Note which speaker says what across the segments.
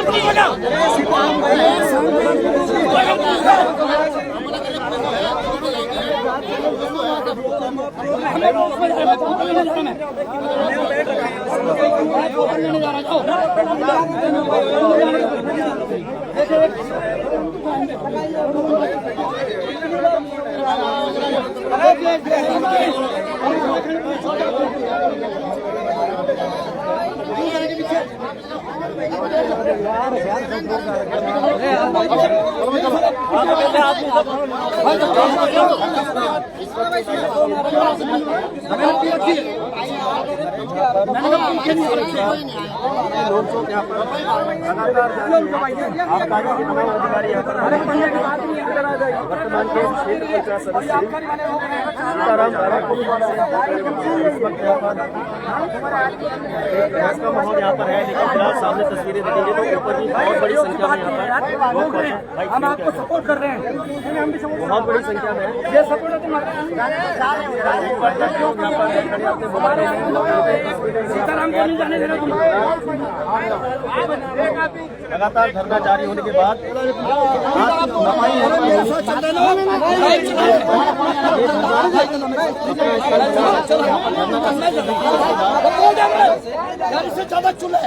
Speaker 1: वर्तमान के क्षेत्र पंचायत सदस्य सीताराम का माहौल यहाँ पर है, लेकिन फिलहाल सामने तस्वीरें देखेंगे तो ऊपर भी बहुत बड़ी संख्या में यहाँ पर हम आपको सपोर्ट कर रहे हैं, बहुत बड़ी संख्या में ये सपोर्ट है तुम्हारा। सीताराम को नहीं जाने देना तुम। लगातार धरना जारी होने के बाद
Speaker 2: इससे ज्यादा चूल्हे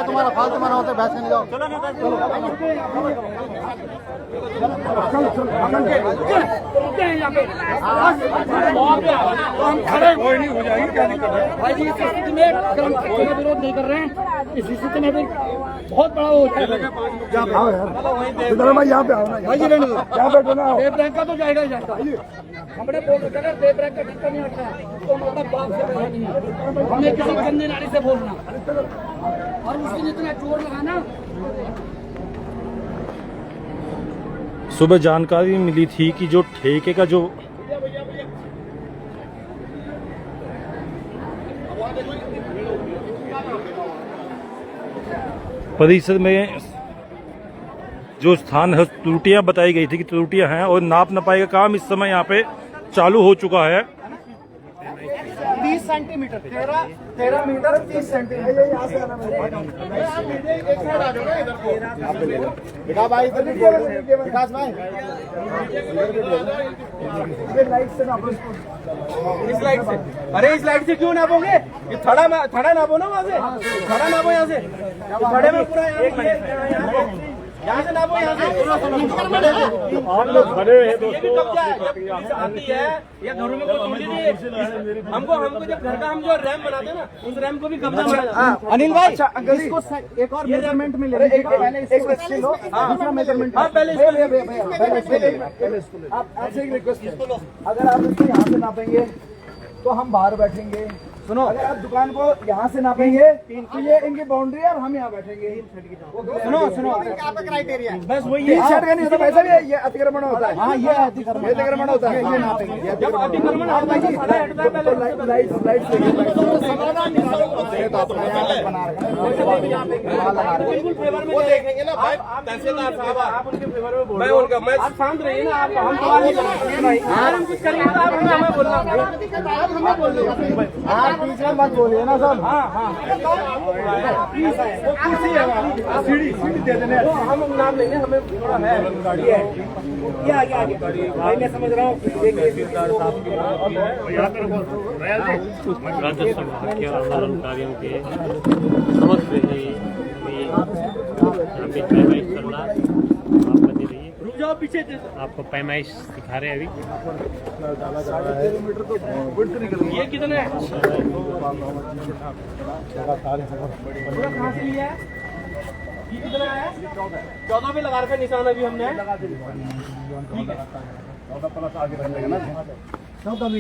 Speaker 2: तुम्हारा फालतू मना होता है, बैठ नहीं जाओ। हम खड़े कोई नहीं हो जाएंगे, क्या दिक्कत है भाई जी। इस स्थिति में विरोध नहीं कर रहे हैं, इस स्थिति में भी बहुत बड़ा हो जाएगा। यहाँ पे आओ ना भाई जी, यहाँ पे देव रैंक का तो जाएगा ही जाएगा। हमने बोल रखा है देव रैंक का टिक्का नहीं रखा है, तो मतलब बात से बड़ा नहीं है। हमें किसी गंदे नाली से बोलना और उसके लिए इतना जोर लगाना।
Speaker 3: सुबह जानकारी मिली थी कि जो ठेके का जो परिसर में जो स्थान है त्रुटियां बताई गई थी कि त्रुटियां हैं और नाप नपाई का काम इस समय यहाँ पे चालू हो चुका है।
Speaker 2: 30 सेंटीमीटर 13 मीटर 30 सेंटीमीटर विकास भाई लाइट से नापो, इस लाइट से। अरे इस लाइट से क्यों नापोगे? ये थड़ा नापो ना, वहाँ से थड़ा नापो, यहाँ से थड़े में पूरा यहाँ से नापो, यहाँ से।
Speaker 1: आप लोग खड़े हैं दोस्तों,
Speaker 2: आती है या घरों में कोई तोड़ी नहीं है। हमको जब घर का हम जो रैम बनाते हैं ना, उस रैम को भी कब्जा मारा। अनिल भाई इसको एक और मेजरमेंट में ले लीजिए, दूसरा मेजरमेंट पहले आपसे एक रिक्वेस्ट है, अगर आप इसको यहाँ से नापेंगे तो हम बाहर बैठेंगे। सुनो, अगर आप दुकान को यहाँ से नापेंगे तो ये इनकी बाउंड्री है और हम यहाँ बैठेंगे। सुनो क्राइटेरिया बस वही है। शर्ट का नहीं होता, वैसा भी ये अतिक्रमण होता है। हाँ, ये अतिक्रमण होता है, ये नापेंगे। जब अतिक्रमण होता है लाइट वो देखेंगे ना भाई, तहसीलदार साहब आप उनके फेवर में बोल रहे हो, मैं शांत रहिए ना। आप हम हम कुछ करेंगे तो आप हमें बोलना, हमें बोल रहे बीच में मत बोलिए ना सब। हाँ सीढ़ी दे देने, हम नाम लेंगे, हमें थोड़ा है गाड़ी है ये आगे भाई, मैं समझ रहा हूँ।
Speaker 1: राजस्व विभाग के आंदोलनकारियों के समक्ष पैमाइश करना आप बने रहिए। रुक जाओ पीछे, आपको पैमाइश सिखा रहे हैं अभी।
Speaker 2: ये कितने है? ये कितना है? 14 पे लगा रखा निशान अभी हमने।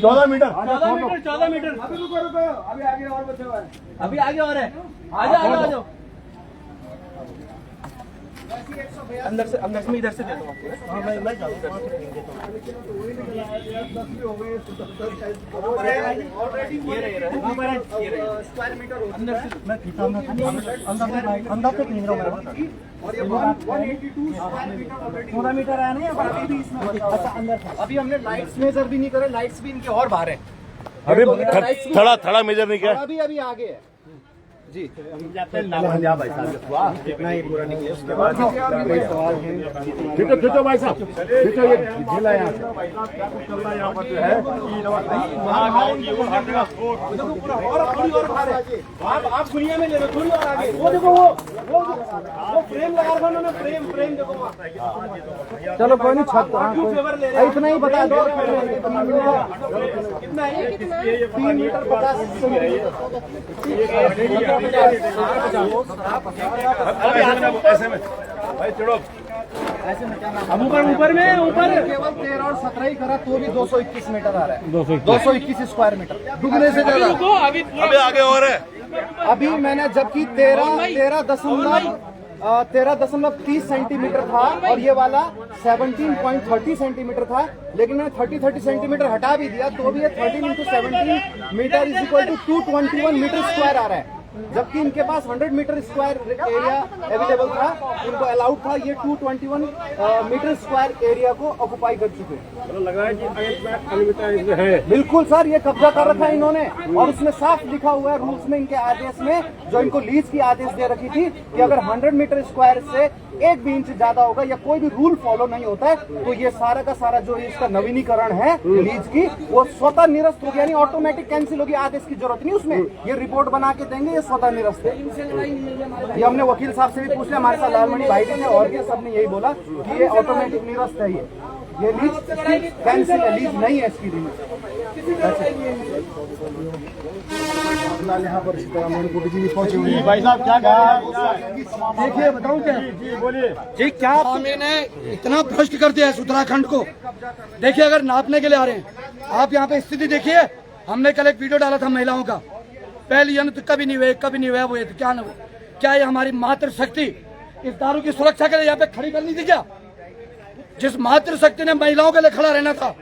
Speaker 2: 14 मीटर। अभी रुको, अभी आगे और बचा हुआ है, अभी आगे और है। आ जाओ
Speaker 1: अंदर से मैं इधर से देता हूँ आपको। हाँ मैं जाऊँगा
Speaker 2: स्क्वायर मीटर
Speaker 1: अंदर से मैं पीता हूँ अंदर से पी रहा हूँ
Speaker 2: और ये 182 स्क्वायर मीटर ऑलरेडी
Speaker 1: 14 मीटर आया नहीं
Speaker 2: और अभी भी इसमें अच्छा अंदर था। अभी हमने लाइट्स मेजर भी नहीं करे, लाइट्स भी इनके और बाहर है।
Speaker 3: अभी थोड़ा मेजर नहीं किया।
Speaker 2: अभी आगे है जी।
Speaker 1: भाई साहब कितना ही पूरा निकले उसके बाद
Speaker 2: कोई सवाल है?
Speaker 3: खींचो भाई साहब, खींचो ये ढीला यहाँ
Speaker 1: आप दुनिया में ले लो, थोड़ी और आगे वो देखो वो फ्रेम लगा रखा उन्होंने, फ्रेम देखो वहाँ।
Speaker 2: चलो कोई नहीं, छत
Speaker 1: क्यों फेवर ले रहे हैं?
Speaker 2: इतना ही बता दो।
Speaker 1: कितना है?
Speaker 2: 3 मीटर 50
Speaker 3: ऐसे में भाई चढ़ो।
Speaker 1: ऊपर में ऊपर
Speaker 2: केवल 13 और 17 ही करा तो भी 221 मीटर आ रहा है। 221 स्क्वायर मीटर दुगने से ज्यादा।
Speaker 3: अभी आगे और है।
Speaker 2: अभी मैंने जबकि 13.30 सेंटीमीटर था और ये वाला 17.30 सेंटीमीटर था, लेकिन मैंने 30 सेंटीमीटर हटा भी दिया तो भी ये 13 × 17 meter is equal to 221 meter square आ रहा है। जबकि इनके पास 100 मीटर स्क्वायर एरिया अवेलेबल था, इनको अलाउड था, ये 221 मीटर स्क्वायर एरिया को ऑक्युपाई कर चुके हैं।
Speaker 3: लग रहा है कि है।
Speaker 2: बिल्कुल सर, ये कब्जा कर रखा है इन्होंने और उसमें साफ लिखा हुआ है रूल्स में, इनके आदेश में जो इनको लीज की आदेश दे रखी थी कि अगर 100 मीटर स्क्वायर से 1 भी इंच ज्यादा होगा या कोई भी रूल फॉलो नहीं होता है तो ये सारा का सारा जो इसका नवीनीकरण है लीज की वो स्वतः निरस्त हो गया, यानी ऑटोमेटिक कैंसिल होगी, आदेश की जरूरत नहीं उसमें। ये रिपोर्ट बना के देंगे, ये स्वतः निरस्त है। ये हमने वकील साहब से भी पूछ लिया, हमारे साथ लालमणि भाई भी थे और भी, सबने यही बोला कि ये ऑटोमेटिक निरस्त है। ये लीज कैंसिल है, लीज नहीं है इसकी लीज। यहाँ पर पहुंचे हुए
Speaker 1: भाई साहब क्या कहा?
Speaker 2: देखिए बताऊं क्या
Speaker 3: जी बोलिए।
Speaker 1: जी क्या
Speaker 4: मैंने इतना भ्रष्ट कर दिया है उत्तराखंड को। देखिए अगर नापने के लिए आ रहे हैं आप यहाँ पे स्थिति देखिए। हमने कल एक वीडियो डाला था महिलाओं का, पहले यंत्र कभी नहीं हुए वो ये क्या न हुए। क्या ये हमारी मातृशक्ति इस दारू की सुरक्षा के लिए यहाँ पे खड़ी करनी थी क्या? जिस मातृशक्ति ने महिलाओं के लिए खड़ा रहना था,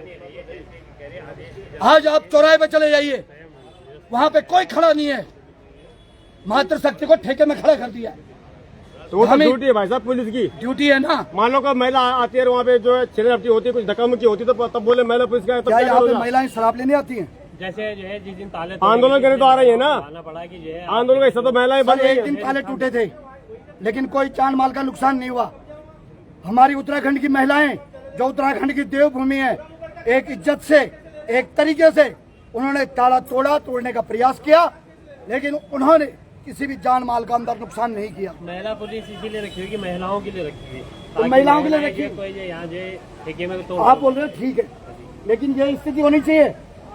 Speaker 4: आज आप चौराहे पे चले जाइए, वहां पे कोई खड़ा नहीं है। मातृशक्ति को ठेके में खड़ा कर दिया।
Speaker 3: तो वो तो
Speaker 4: हमें-
Speaker 3: ड्यूटी है भाई साहब, पुलिस की
Speaker 4: ड्यूटी है ना।
Speaker 3: मान लो कि महिला आती है वहाँ पे जो है छेड़छाड़ होती है, कुछ धक्का मुक्की होती है तो तब बोले महिला पुलिस का, तब
Speaker 4: क्या
Speaker 3: क्या
Speaker 4: यहाँ पे
Speaker 3: करोगे?
Speaker 4: महिलाएं शराब लेने आती हैं?
Speaker 5: जैसे जो है जिस दिन ताले
Speaker 3: आंदोलन करने तो आ रही है ना,
Speaker 5: पड़ा कि जो है
Speaker 3: आंदोलन का हिस्सा तो महिलाएं बन
Speaker 4: सर,
Speaker 3: रही
Speaker 4: एक
Speaker 3: है।
Speaker 4: दिन ताले टूटे थे लेकिन कोई जान माल का नुकसान नहीं हुआ। हमारी उत्तराखंड की महिलाएं जो उत्तराखंड की देवभूमि है, एक इज्जत से एक तरीके से उन्होंने ताला तोड़ने का प्रयास किया, लेकिन उन्होंने किसी भी जान माल का अंदर नुकसान नहीं किया।
Speaker 5: महिला पुलिस इसीलिए रखी हुई कि महिलाओं के लिए रखी हुई,
Speaker 4: तो महिलाओं के लिए रखी।
Speaker 5: कोई जो यहाँ जो ठेके में तो
Speaker 4: आप बोल रहे हो ठीक है, लेकिन ये स्थिति होनी चाहिए।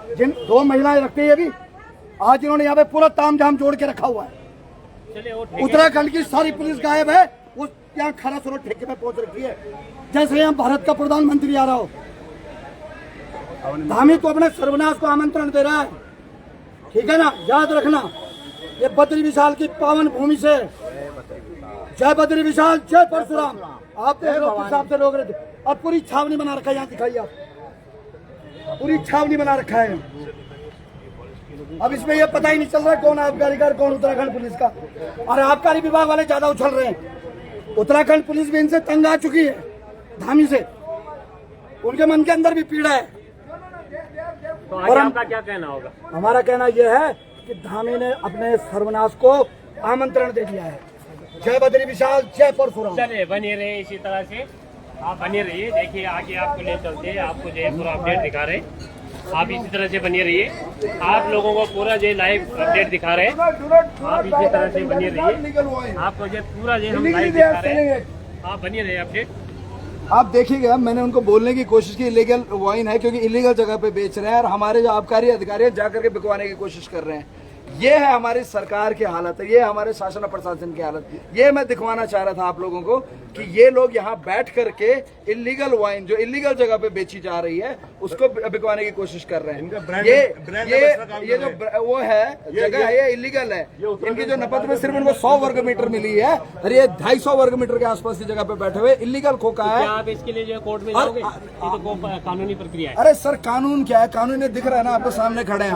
Speaker 4: जिन 2 महिलाएं रखते हैं अभी, आज इन्होंने यहाँ पे पूरा तामझाम जोड़ के रखा हुआ है।
Speaker 5: चलिए वो
Speaker 4: उत्तराखंड की सारी पुलिस गायब है, वो यहाँ खड़ा सरो ठेके पे पहुंच रखी है, जैसे यहाँ भारत का प्रधानमंत्री आ रहा हो। धामी तो अपने सर्वनाश को आमंत्रण दे रहा है, ठीक है ना, याद रखना। ये बद्री विशाल की पावन भूमि से, जय बद्री विशाल जय परशुराम। आप देख लो किस हिसाब से लोग रहते, और पूरी छावनी बना रखा है, यहाँ दिखाइए आप, पूरी छावनी बना रखा है। अब इसमें ये पता ही नहीं चल रहा कौन आबकारी कार कौन उत्तराखंड पुलिस का, और आबकारी विभाग वाले ज्यादा उछल रहे हैं। उत्तराखंड पुलिस भी इनसे तंग आ चुकी है, धामी से, उनके मन के अंदर भी पीड़ा है।
Speaker 5: तो
Speaker 4: और
Speaker 5: आगे
Speaker 4: हम-
Speaker 5: आपका क्या कहना होगा?
Speaker 4: हमारा कहना यह है कि धामी ने अपने सर्वनाश को आमंत्रण दे दिया है। जय बद्री विशाल जय परशुराम।
Speaker 5: चलिए बने रहे इसी तरह से, आप बने रहिए। देखिए आगे आपको ले चलते हैं, आपको जो है पूरा अपडेट दिखा रहे हैं। आप इसी तरह से बने रहिए, आप लोगों को पूरा जो लाइव अपडेट दिखा रहे हैं। आप इसी तरह से बने रहिए, आपको जो पूरा जो हम लाइव दिखा रहे हैं, आप बने रहिए अपडेट।
Speaker 2: आप देखिएगा, मैंने उनको बोलने की कोशिश की इलीगल वाइन है, क्योंकि इलीगल जगह पे बेच रहे हैं और हमारे जो आबकारी अधिकारी हैं जाकर के बिकवाने की कोशिश कर रहे हैं। ये है हमारी सरकार की हालत, ये हमारे शासन और प्रशासन की हालत। ये मैं दिखवाना चाह रहा था आप लोगों को कि ये लोग यहाँ बैठ करके इलीगल वाइन जो इलीगल जगह पे बेची जा रही है उसको बिकवाने की कोशिश कर रहे हैं। ये जो वो है जगह है ये इलीगल है। इनकी जो नपत में सिर्फ इनको 100 वर्ग मीटर मिली है और ये 250 वर्ग मीटर के आसपास की जगह पे बैठे हुए इलीगल खोखा है।
Speaker 5: आप इसके लिए जो कोर्ट में जाओगे, ये तो कानूनी प्रक्रिया है।
Speaker 2: अरे सर कानून क्या है, कानून ने दिख रहा है ना आपके सामने खड़े हैं।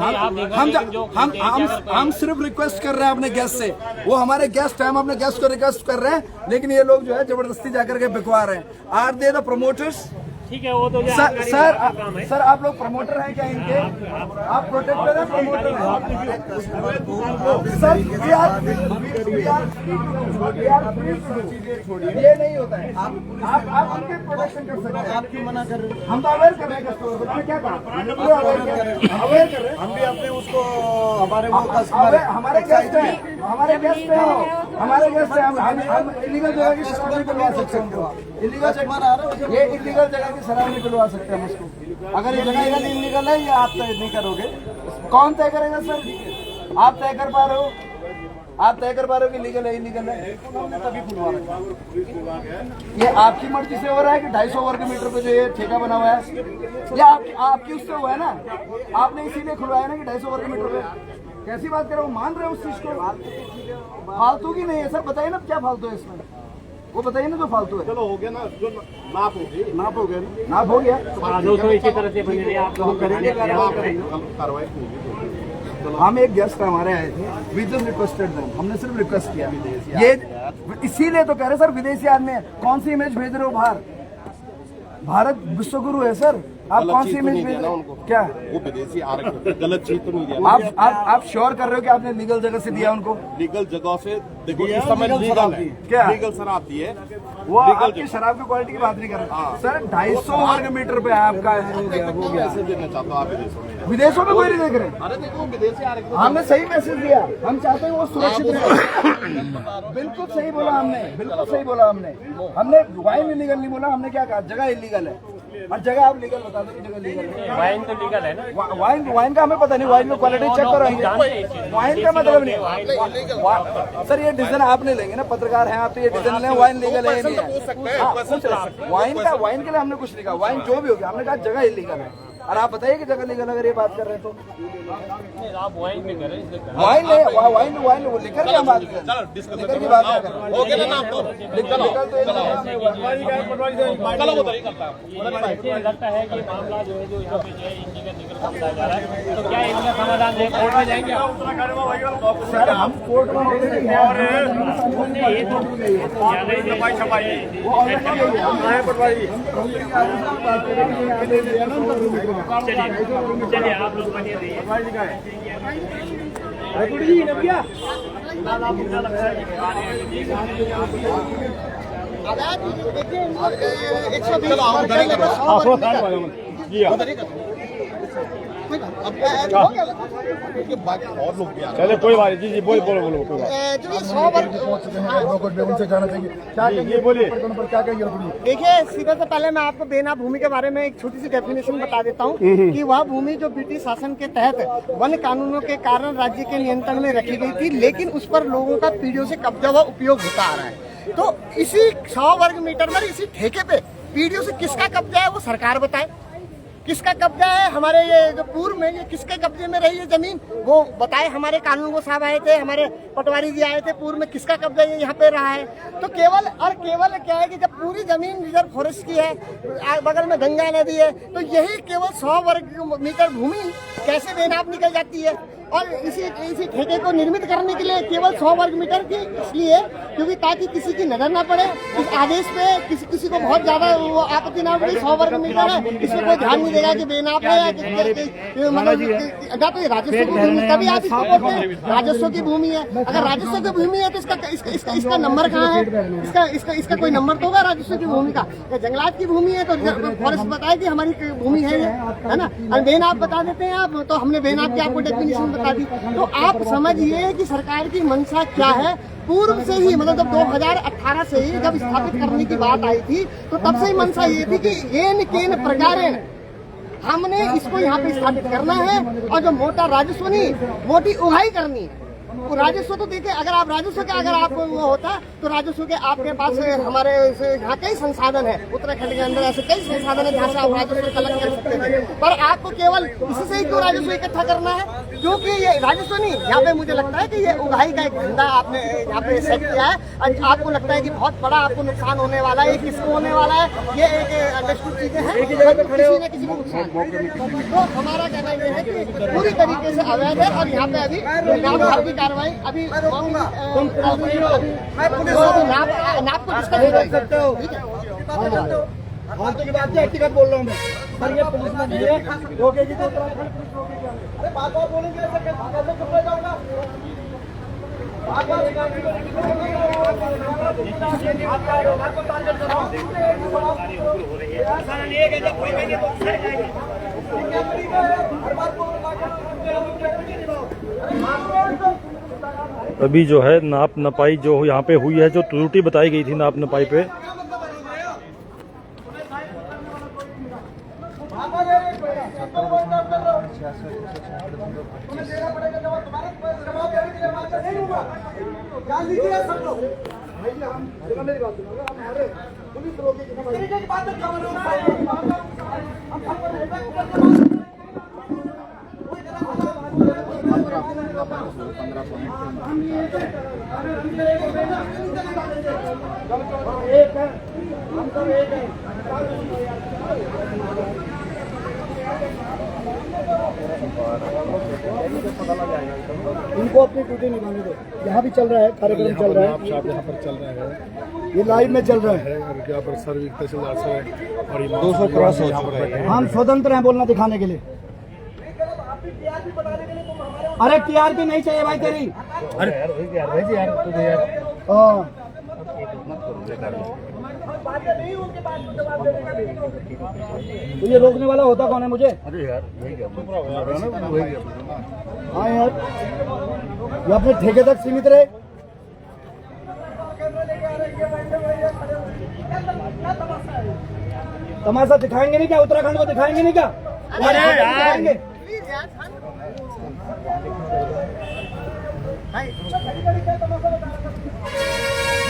Speaker 2: हम सिर्फ रिक्वेस्ट कर रहे हैं अपने गेस्ट से, वो हमारे गेस्ट हैं, हम अपने गेस्ट को रिक्वेस्ट कर रहे हैं, लेकिन ये लोग जो है जबरदस्ती जाकर के बिकवा रहे हैं। Are they the promoters?
Speaker 5: ठीक है, वो तो
Speaker 2: सर आप लोग प्रमोटर हैं क्या इनके? आप प्रोटेक्टर हैं, प्रमोटर हैं? सर ये नहीं होता है। आप उनके प्रोटेक्शन कर सकते हैं। आपकी मना कर रहे हैं, हम तो अवेयर कर रहे हैं कस्टमर को। मैंने क्या कहा, अवेयर कर रहे हैं। हम भी अपने उसको हमारे गेस्ट हैं, हमारे गेस्ट हैं, हमारे गेस्ट हैं। हम इलीगल जगह की शराब नहीं करवा सकते उनको। इलीगल चेकमान आ रहा है, ये इलीगल जगह की शराब निकलवा सकते हैं उसको। अगर ये जगह इलीगल है या आप तय नहीं करोगे, कौन तय करेगा सर? आप तय कर पा रहे हो? आप तय कर पा रहे हो कि लीगल है इलीगल है? तभी खुलवा रखा। ये आपकी मर्जी से हो रहा है कि 250 वर्ग मीटर पे जो ये ठेका बना हुआ है, ये आपकी उससे हुआ है ना? आपने इसीलिए खुलवाया ना कि 250 वर्ग मीटर पे। कैसी बात कर रहे हो, मान रहे हो उस चीज को? फालतू की नहीं है सर, बताइए ना क्या फालतू है इसमें, वो बताइए ना जो फालतू है।
Speaker 6: चलो हो गया ना, जो नाप हो गया
Speaker 2: नाप हो गया।
Speaker 5: इसी तरह से बने रहे, आप लोग करेंगे
Speaker 6: कार्रवाई होगी।
Speaker 2: हम एक गेस्ट हमारे आए थे, वी जस्ट रिक्वेस्टेड देम, हमने सिर्फ रिक्वेस्ट किया। ये इसीलिए तो कह रहे सर विदेशी आदमी है, कौन सी इमेज भेज रहे हो बाहर? भारत विश्वगुरु है सर, आप कौन सी इमेज भेज रहे हो? क्या
Speaker 6: वो विदेशी आ रहे हैं, गलत चीज तो नहीं दिया।
Speaker 2: आप श्योर कर रहे हो कि आपने लीगल जगह से दिया उनको?
Speaker 6: लीगल जगह से देखो, इस समय लीगल है।
Speaker 2: क्या
Speaker 6: लीगल शराब दी है,
Speaker 2: वो आपकी शराब की क्वालिटी की बात नहीं कर रहे सर। 250 वर्ग मीटर पे आपका हो गया।
Speaker 6: ऐसे देना चाहता हूँ आप
Speaker 2: विदेशों में कोई नहीं देख रहे।
Speaker 6: अरे देखो विदेशी आ रहे,
Speaker 2: हमने सही मैसेज दिया, हम चाहते हैं वो सुरक्षित रहे। बिल्कुल सही बोला हमने, बिल्कुल सही बोला हमने। हमने वाइन इलीगल नहीं बोला, हमने क्या कहा जगह इलीगल है। और जगह आप लीगल बता दो कि जगह लीगल है।
Speaker 5: वाइन तो लीगल है ना।
Speaker 2: वाइन का हमें पता नहीं, वाइन में क्वालिटी चेक कराएंगे। वाइन का मतलब नहीं सर, ये डिसीजन आप नहीं लेंगे ना, पत्रकार हैं आप, तो ये डिसीजन लें वाइन लीगल है नहीं है। वाइन के लिए हमने कुछ नहीं कहा, वाइन जो भी हो गया, हमने कहा जगह इलीगल है। और आप बताइए कि जगह लीगल अगर ये बात कर रहे हैं तो
Speaker 5: आप वाइन में करें,
Speaker 2: वाइन नहीं, वाइन वो लिकर की हम बात कर रहे हैं, लिकर की बात कर रहे हैं।
Speaker 6: हो गया ना आपको, चलो वो तरीका करता है।
Speaker 5: ये लगता है कि मामला जो है जो यहाँ पे जो है इनका निकल समझा जा रहा है, तो क्या इनका समाधान है? कोर्ट में जाएंगे
Speaker 2: सर, हम कोर्ट में
Speaker 5: चलिए आप लोग बने रहिए।
Speaker 6: और लोग भी आ रहे
Speaker 3: चले कोई बात नहीं। जी बोलो कोई बात।
Speaker 4: जो ये 100 वर्ग
Speaker 2: उनसे जाना चाहिए, क्या कहेंगे, बोलिए क्या कहेंगे?
Speaker 4: देखिए, सीधे से पहले मैं आपको बेनाम भूमि के बारे में एक छोटी सी डेफिनेशन बता देता हूँ कि वह भूमि जो ब्रिटिश शासन के तहत वन कानूनों के कारण राज्य के नियंत्रण में रखी गई थी, लेकिन उस पर लोगों का पीढ़ियों से कब्जा व उपयोग होता आ रहा है। तो इसी 100 वर्ग मीटर में इसी ठेके पे पीढ़ियों से किसका कब्जा है वो सरकार बताए। किसका कब्जा है, हमारे ये जो पूर्व में ये किसके कब्जे में रही है जमीन वो बताए। हमारे कानून को साहब आए थे, हमारे पटवारी जी आए थे, पूर्व में किसका कब्जा ये यहाँ पे रहा है। तो केवल क्या है कि जब पूरी जमीन रिजर्व फॉरेस्ट की है, बगल में गंगा नदी है, तो यही केवल 100 वर्ग मीटर भूमि कैसे बेनाम निकल जाती है। और इसी ठेके को निर्मित करने के लिए केवल 100 वर्ग मीटर की इसलिए क्योंकि ताकि किसी की नजर ना पड़े इस आदेश पे, किसी को बहुत ज्यादा वो आपत्ति ना पड़े। 100 वर्ग मीटर है, इसमें कोई ध्यान नहीं देगा कि बेनाप है या मतलब ना, तो ये राजस्व की भूमि, तभी आप इसको बोलते हैं राजस्व की भूमि है। अगर राजस्व की भूमि है तो इसका नंबर कहाँ है? इसका कोई नंबर तो होगा राजस्व की भूमि का। जंगलात की भूमि है तो फॉरेस्ट बताए कि हमारी भूमि है ना। और बेनाप बता देते हैं आप, तो हमने बेनाप की आपको डेफिनेशन बता दी। तो आप समझिए कि सरकार की मंशा क्या है। पूर्व से ही मतलब जब 2018 से ही जब स्थापित करने की बात आई थी, तो तब से ही मंशा ये थी कि येन केन प्रकारेण
Speaker 7: हमने इसको यहाँ पे स्थापित करना है और जो मोटा राजस्व नहीं, मोटी उगाही करनी है। तो राजस्व तो देखिए, अगर आप राजस्व के अगर आप वो होता तो राजस्व के आपके पास हमारे यहाँ कई संसाधन है, उत्तराखंड के अंदर ऐसे कई संसाधन है जहाँ से आप राजस्व कलेक्ट कर सकते थे। पर आपको केवल इसी से ही क्यों राजस्व इकट्ठा करना है? क्योंकि ये राजस्व नहीं, यहाँ पे मुझे लगता है कि ये उगाही का एक धंधा आपने यहाँ पे सेट किया है और आपको लगता है कि बहुत बड़ा आपको नुकसान होने वाला है। किसको होने वाला है? ये एक अंडरस्टूड चीजें हैं, किसी न किसी को नुकसान। तो हमारा कहना ये है कि पूरी तरीके से अवैध है और यहाँ पे अभी कार्रवाई अभी नाप को डिस्कस कर सकते हो। ठीक है,
Speaker 4: फालतू की बात है, हकीकत बोल रहा हूँ मैं। सर ये पुलिस में नहीं है, रोकेगी तो उत्तराखंड पुलिस रोकेगी। अरे बात बात बोलेंगे ऐसे कैसे चुप रह जाऊंगा?
Speaker 3: अभी जो है नाप नपाई जो यहाँ पे हुई है, जो त्रुटि बताई गई थी नाप नपाई पे,
Speaker 4: इनको अपनी ड्यूटी निभाने दो। यहाँ भी चल रहा है, कार्यक्रम चल रहा है,
Speaker 6: यहाँ पर चल रहे हैं,
Speaker 4: ये लाइव में चल रहा है।
Speaker 6: यहाँ पर सर्विस तहसीलदार से और
Speaker 2: 200 क्रॉस हो चुका है।
Speaker 4: हम स्वतंत्र हैं बोलना दिखाने के लिए। अरे टीआरपी नहीं चाहिए भाई तेरी। हाँ तो ये रोकने वाला होता कौन है मुझे? हाँ यार, ये अपने ठेके तक सीमित रहे। तमाशा दिखाएंगे नहीं क्या? उत्तराखंड को दिखाएंगे नहीं क्या? दिखाएंगे।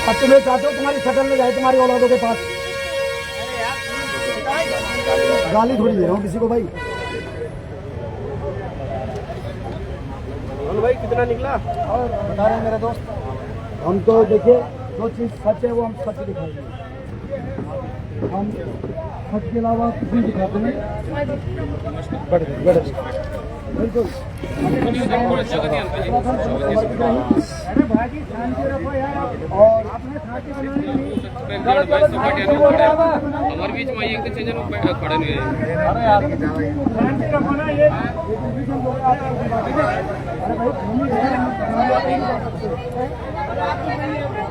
Speaker 4: अब तुम्हें चाहते हो तुम्हारी शक्ल में जाए तुम्हारी औलादों के पास? गाली थोड़ी दे रहा हूँ किसी को भाई।
Speaker 1: भाई कितना निकला
Speaker 4: और बता रहे हैं मेरे दोस्त, हम तो देखिए जो चीज सच है वो हम सच दिखाएंगे। हम सच के अलावा कुछ नहीं दिखाते हैं। बढ़ बिल्कुल। और
Speaker 5: हमारे बीच में एक चीज खड़े नहीं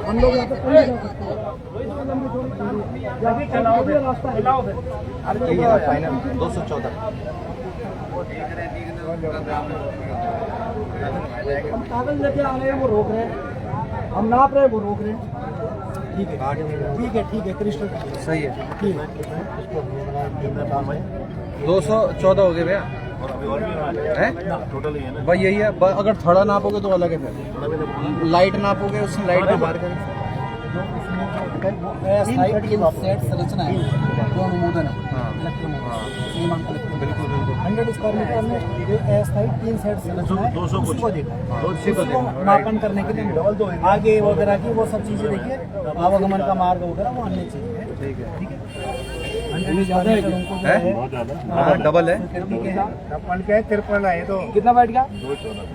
Speaker 4: हम लोग यहाँ पे कोई रास्ता है।
Speaker 2: फाइनल 214
Speaker 4: हम कागज लेके आ रहे हैं, वो रोक रहे हैं। हम नाप रहे हैं, वो रोक रहे हैं। ठीक है कृष्ण
Speaker 2: सही है।
Speaker 4: ठीक है
Speaker 2: 214 हो गए भैया, है भाई यही है। अगर थोड़ा नापोगे तो अलग है, फिर लाइट नापोगे उससे लाइट में बाहर करें।
Speaker 4: संरचना है, दो अनुमोदन है।
Speaker 2: बिल्कुल
Speaker 4: 100 स्क्वायर मीटर में जो अस्थायी 3 सेट संरचना है, उसको देखो, मापन करने के लिए आगे वगैरह की वो सब चीजें देखिए, आवागमन का मार्ग वगैरह वो अन्य चीजें हैं।
Speaker 2: ठीक है,
Speaker 4: ठीक है,
Speaker 2: डबल है।
Speaker 4: तिरपन है तो कितना बैठ गया?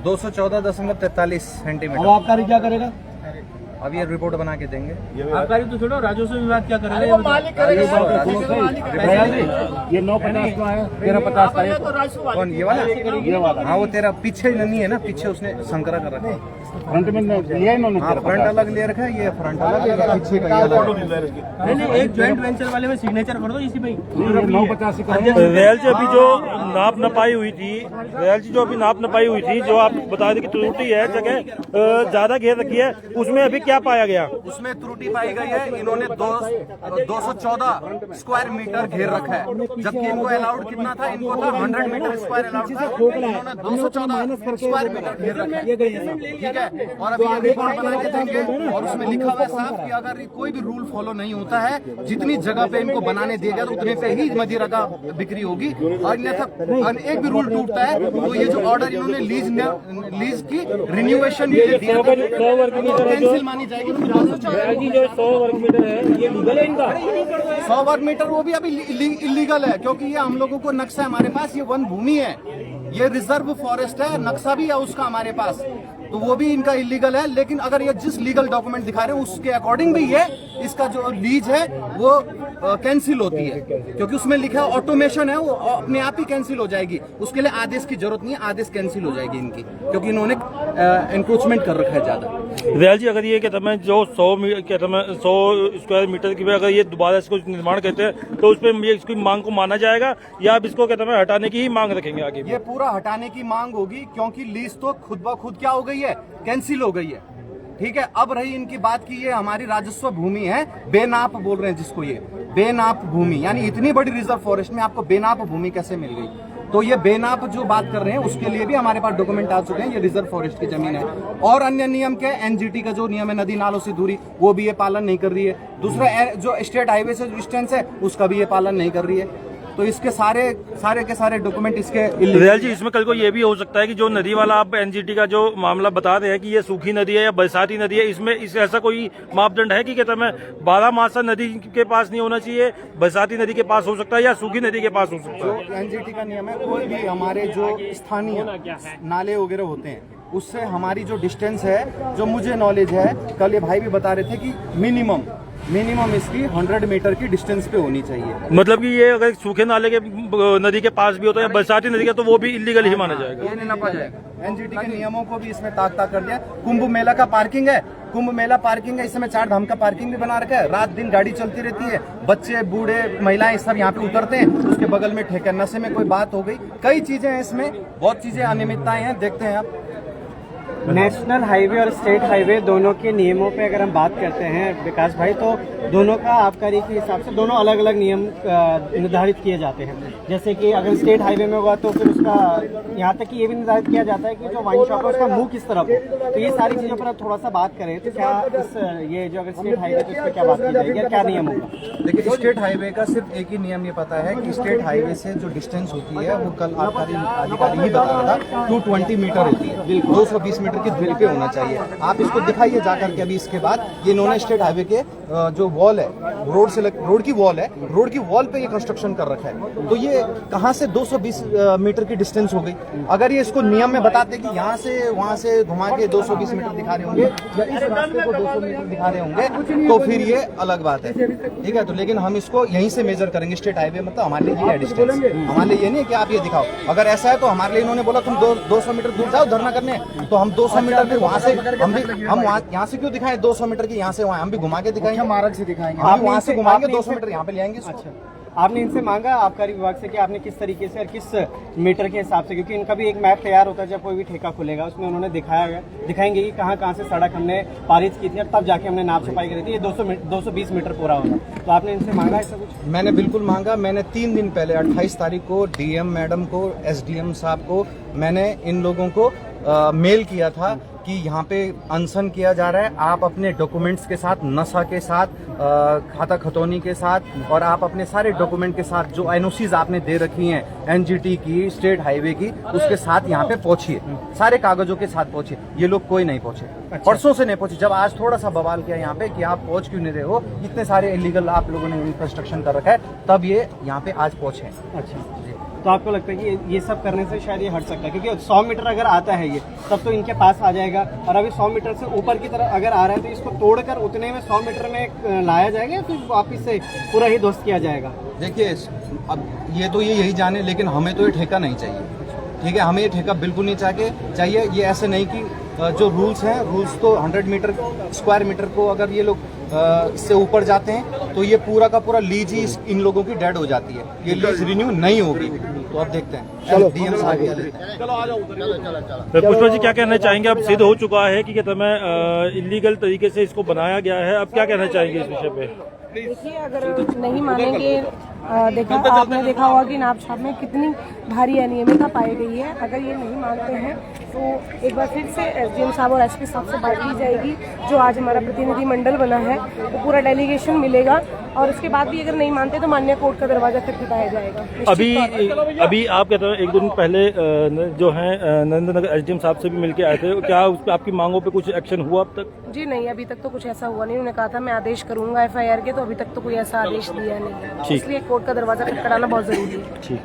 Speaker 2: 214.43
Speaker 4: अब
Speaker 2: सेंटीमीटर।
Speaker 4: आपका क्या करेगा?
Speaker 2: अब ये रिपोर्ट बना के देंगे।
Speaker 1: आबकारी तो छोड़ो, राजस्व विभाग क्या करेगा?
Speaker 7: ये
Speaker 1: 950 का है, 1350 का है।
Speaker 2: कौन ये वाला? हाँ वो तेरा पीछे नहीं है ना, पीछे उसने संकरा कर रखा है।
Speaker 6: फ्रंट में लिया इन्होंने
Speaker 2: फ्रंट अलग ले रखा है, ये फ्रंट अलग है, पीछे का ये अलग है।
Speaker 1: नहीं एक ज्वाइंट वेंचर वाले में सिग्नेचर कर दो इसी पे
Speaker 6: 985 का
Speaker 3: रेल जी अभी जो नाप नपाई हुई थी, रेल जी जो अभी नाप नपाई हुई थी, जो आप बता दें कि त्रुटि है, जगह ज्यादा घेर रखी है, उसमें अभी क्या पाया गया?
Speaker 2: उसमें त्रुटि पाई गई है, इन्होंने 214 स्क्वायर मीटर घेर रखा है, जबकि इनको अलाउड कितना था? इनको था 100 मीटर स्क्वायर अलाउड था, इन्होंने 214 स्क्वायर मीटर घेर रखा है। ठीक है, और अभी ये रिपोर्ट बना के देंगे और उसमें लिखा हुआ है साफ कि अगर कोई भी रूल फॉलो नहीं होता है, जितनी जगह पे इनको बनाने दिया गया तो उतने पे ही मदिरा का बिक्री होगी, और एक भी रूल टूटता है तो ये जो ऑर्डर इन्होंने लीज की रिन्यूएशन के लिए दिया कैंसिल मानी जाएगी।
Speaker 5: जो 100 वर्ग मीटर है ये लीगल है इनका?
Speaker 2: 100 वर्ग मीटर वो भी अभी इलीगल है, क्योंकि ये हम लोगों को नक्शा हमारे पास, ये वन भूमि है, ये रिजर्व फॉरेस्ट है, नक्शा भी है उसका हमारे पास, तो वो भी इनका इलीगल है। लेकिन अगर ये जिस लीगल डॉक्यूमेंट दिखा रहे हैं उसके अकॉर्डिंग भी ये इसका जो लीज है वो कैंसिल होती है, क्योंकि उसमें लिखा है ऑटोमेशन है, वो अपने आप ही कैंसिल हो जाएगी, उसके लिए आदेश की जरूरत नहीं है, आदेश कैंसिल हो जाएगी इनकी, क्योंकि इन्होंने एंक्रोचमेंट कर रखा है ज्यादा।
Speaker 3: रेल जी अगर ये कहते हैं जो 100 स्क्वायर मीटर की अगर ये दोबारा इसको निर्माण करते हैं तो उस पर इसकी मांग को माना जाएगा, या आप इसको कहते हैं हटाने की ही मांग रखेंगे आगे?
Speaker 2: ये पूरा हटाने की मांग होगी, क्योंकि लीज तो खुद ब खुद क्या हो गई है? कैंसिल हो गई है। ठीक है, अब रही इनकी बात की ये हमारी राजस्व भूमि है, बेनाप बोल रहे हैं जिसको, ये बेनाप भूमि, यानी इतनी बड़ी रिजर्व फॉरेस्ट में आपको बेनाप भूमि कैसे मिल गई? तो ये बेनाप जो बात कर रहे हैं उसके लिए भी हमारे पास डॉक्यूमेंट आ चुके हैं, ये रिजर्व फॉरेस्ट की जमीन है। और अन्य नियम के एनजीटी का जो नियम है नदी नालों से दूरी, वो भी ये पालन नहीं कर रही है। दूसरा जो स्टेट हाईवे से डिस्टेंस है उसका भी ये पालन नहीं कर रही है। तो इसके सारे के सारे डॉक्यूमेंट इसके
Speaker 3: रियल जी इसमें कल को ये भी हो सकता है कि जो नदी वाला आप एनजीटी का जो मामला बता रहे हैं कि ये सूखी नदी है या बरसाती नदी है, इसमें ऐसा कोई मापदंड है कि कहते हैं 12 मासा नदी के पास नहीं होना चाहिए, बरसाती नदी के पास हो सकता है या सूखी नदी के पास हो सकता है?
Speaker 2: जो एनजीटी का नियम है, कोई भी हमारे जो स्थानीय नाले वगैरह होते हैं उससे हमारी जो डिस्टेंस है, जो मुझे नॉलेज है, कल ये भाई भी बता रहे थे कि मिनिमम इसकी 100 मीटर की डिस्टेंस पे होनी चाहिए।
Speaker 3: मतलब कि ये अगर सूखे नाले के नदी के पास भी होता है या बरसाती नदी का, तो वो भी इलीगल ही माना जाएगा,
Speaker 2: ये नहीं नपा जाएगा। एनजीटी के नियमों को भी इसमें ताक कर दिया। कुंभ मेला का पार्किंग है, कुंभ मेला पार्किंग है, इस समय 4 धाम का पार्किंग भी बना रखा है, रात दिन गाड़ी चलती रहती है, बच्चे बूढ़े महिलाएं सब यहाँ पे उतरते हैं, उसके बगल में ठेका, नशे में कोई बात हो गई, कई चीजें हैं इसमें, बहुत चीजें अनियमितताएं हैं, देखते हैं आप।
Speaker 8: नेशनल हाईवे और स्टेट हाईवे दोनों के नियमों पे अगर हम बात करते हैं विकास भाई, तो दोनों का आबकारी के हिसाब से दोनों अलग अलग नियम निर्धारित किए जाते हैं। जैसे कि अगर स्टेट हाईवे में हुआ तो फिर उसका यहाँ तक कि ये भी निर्धारित किया जाता है कि जो वाइन शॉप है उसका मुंह किस तरफ हो। तो ये सारी चीज़ों पर थोड़ा सा बात करें तो क्या ये जो अगर स्टेट हाईवे तो इस पर क्या बात की जाएगी, क्या नियम होगा?
Speaker 2: देखिए, स्टेट हाईवे का सिर्फ एक ही नियम ये पता है कि स्टेट हाईवे से जो डिस्टेंस होती है वो कल आबकारी अधिकारी ही बता रहा था 220 मीटर होती है, 220 मीटर की दूरी पे होना चाहिए। आप इसको दिखाइए जाकर के अभी इसके बाद, ये इन्होंने स्टेट हाईवे के जो वॉल है, रोड की वॉल है, रोड की वॉल पे ये कंस्ट्रक्शन कर रखा है, तो ये कहाँ से 220 मीटर की डिस्टेंस हो गई? अगर ये इसको नियम में बताते कि यहाँ से वहाँ से घुमा के 220 मीटर दिखा रहे होंगे या इस रास्ते को 200 मीटर दिखा रहे होंगे तो फिर ये अलग बात है, ठीक है। तो लेकिन हम इसको यहीं से मेजर करेंगे, स्टेट हाईवे मतलब हमारे लिए ये है डिस्टेंस, हमारे लिए ये नहीं है कि आप ये दिखाओ। अगर ऐसा है तो हमारे लिए इन्होंने बोला तुम 200 मीटर दूर जाओ धरना करने, तो हम 200 मीटर फिर वहाँ से हम यहाँ से क्यों दिखाएं 200 मीटर की, यहाँ से वहाँ हम भी घुमा के दिखाएंगे, मार्ग से दिखाएंगे, हम वहाँ से घुमाएंगे 200 मीटर यहाँ पे ले आएंगे।
Speaker 8: अच्छा, आपने इनसे मांगा आबकारी विभाग से कि आपने किस तरीके से और किस मीटर के हिसाब से, क्योंकि इनका भी एक मैप तैयार होता है जब कोई भी ठेका खुलेगा, उसमें उन्होंने दिखाएंगे कि कहाँ से सड़क हमने पारित की थी और तब जाके हमने नाप छपाई करी थी, ये 220 मीटर पूरा होगा। तो आपने इनसे मांगा ऐसा कुछ?
Speaker 2: मैंने बिल्कुल मांगा। मैंने 3 दिन पहले 28 तारीख को डीएम मैडम को, एसडीएम साहब को, मैंने इन लोगों को मेल किया था कि यहाँ पे अनशन किया जा रहा है, आप अपने डॉक्यूमेंट्स के साथ, नशा के साथ, खाता खतौनी के साथ और आप अपने सारे डॉक्यूमेंट के साथ जो एनओसीज आपने दे रखी हैं एनजीटी की, स्टेट हाईवे की, उसके साथ यहाँ पे पहुंचिए, सारे कागजों के साथ पहुंचिए। ये लोग कोई नहीं पहुंचे, परसों से नहीं पहुंचे। जब आज थोड़ा सा बवाल किया यहाँ पे कि आप पहुंच क्यों नहीं रहे हो, इतने सारे इलीगल आप लोगों ने कंस्ट्रक्शन कर रखा है, तब ये यहाँ पे आज पहुंचे।
Speaker 8: अच्छा, तो आपको लगता है कि ये सब करने से शायद ये हट सकता है, क्योंकि 100 मीटर अगर आता है ये तब तो इनके पास आ जाएगा, और अभी 100 मीटर से ऊपर की तरफ अगर आ रहा है तो इसको तोड़कर उतने में 100 मीटर में लाया जाएगा या फिर वापिस से पूरा ही ध्वस्त किया जाएगा?
Speaker 2: देखिए, अब ये तो ये यही जाने, लेकिन हमें तो ये ठेका नहीं चाहिए, ठीक है। हमें ये ठेका बिल्कुल नहीं चाहिए। ये ऐसे नहीं कि जो रूल्स हैं, रूल्स तो 100 मीटर स्क्वायर मीटर को अगर ये लोग इससे ऊपर जाते हैं तो ये पूरा का पूरा लीज ही इन लोगों की डेड हो जाती है, ये लीज रिन्यू नहीं होगी। तो अब देखते हैं, चलो डीएम साहब क्या लेते हैं।
Speaker 3: पुष्पा जी क्या कहना चाहेंगे? अब सिद्ध हो चुका है कि कहते हैं इलीगल तरीके से इसको बनाया गया है, अब क्या कहना चाहेंगे इस विषय पे?
Speaker 9: देखिए, अगर नहीं मानेंगे, आपने देखा होगा कि नाब छाप में कितनी भारी अनियमितता पाई गई है। अगर ये नहीं मानते हैं तो एक बार फिर से एसडीएम साहब और एसपी साहब से बात की जाएगी। जो आज हमारा प्रतिनिधि मंडल बना है वो पूरा डेलीगेशन मिलेगा और उसके बाद भी अगर नहीं मानते तो माननीय कोर्ट का दरवाजा खटखटाया जाएगा।
Speaker 3: अभी आप कहते हैं एक दिन पहले जो है नरेंद्रनगर एसडीएम साहब से भी मिलके आए थे, क्या उस पर आपकी मांगों पे कुछ एक्शन हुआ अब तक?
Speaker 9: जी नहीं, अभी तक तो कुछ ऐसा हुआ नहीं। उन्होंने कहा था मैं आदेश करूंगा FIR के, तो अभी तक तो कोई ऐसा आदेश दिया नहीं है, इसलिए कोर्ट का दरवाजा खटखटाना बहुत जरूरी है।
Speaker 3: ठीक।